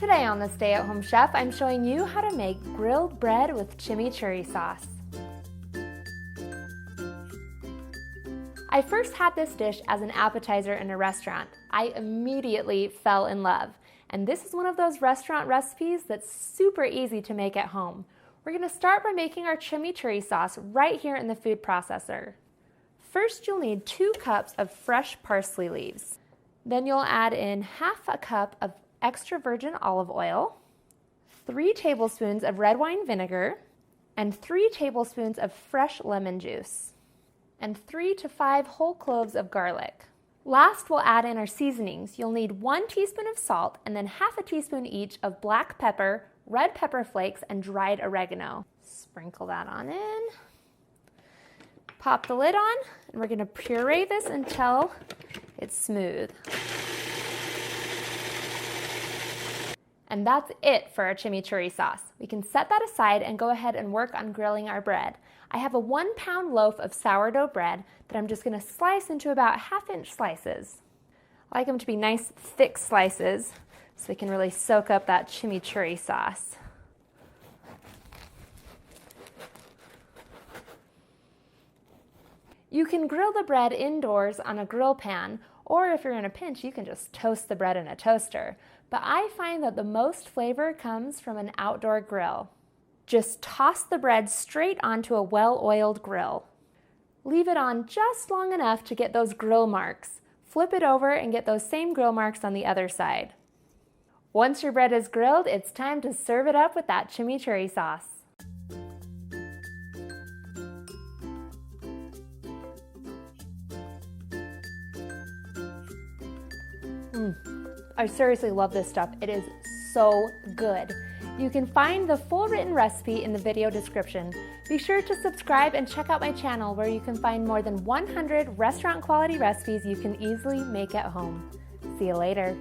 Today on the Stay at Home Chef, I'm showing you how to make grilled bread with chimichurri sauce. I first had this dish as an appetizer in a restaurant. I immediately fell in love. And this is one of those restaurant recipes that's super easy to make at home. We're going to start by making our chimichurri sauce right here in the food processor. First, you'll need 2 cups of fresh parsley leaves. Then you'll add in ½ a cup of extra virgin olive oil, 3 tablespoons of red wine vinegar, and 3 tablespoons of fresh lemon juice, and 3 to 5 whole cloves of garlic. Last, we'll add in our seasonings. You'll need 1 teaspoon of salt and then ½ a teaspoon each of black pepper, red pepper flakes, and dried oregano. Sprinkle that on in. Pop the lid on, and we're going to puree this until it's smooth. And that's it for our chimichurri sauce. We can set that aside and go ahead and work on grilling our bread. I have a 1-pound loaf of sourdough bread that I'm just going to slice into about ½ slices. I like them to be nice thick slices so they can really soak up that chimichurri sauce. You can grill the bread indoors on a grill pan, or if you're in a pinch, you can just toast the bread in a toaster. But I find that the most flavor comes from an outdoor grill. Just toss the bread straight onto a well-oiled grill. Leave it on just long enough to get those grill marks. Flip it over and get those same grill marks on the other side. Once your bread is grilled, it's time to serve it up with that chimichurri sauce. I seriously love this stuff. It is so good. You can find the full written recipe in the video description. Be sure to subscribe and check out my channel where you can find more than 100 restaurant quality recipes you can easily make at home. See you later.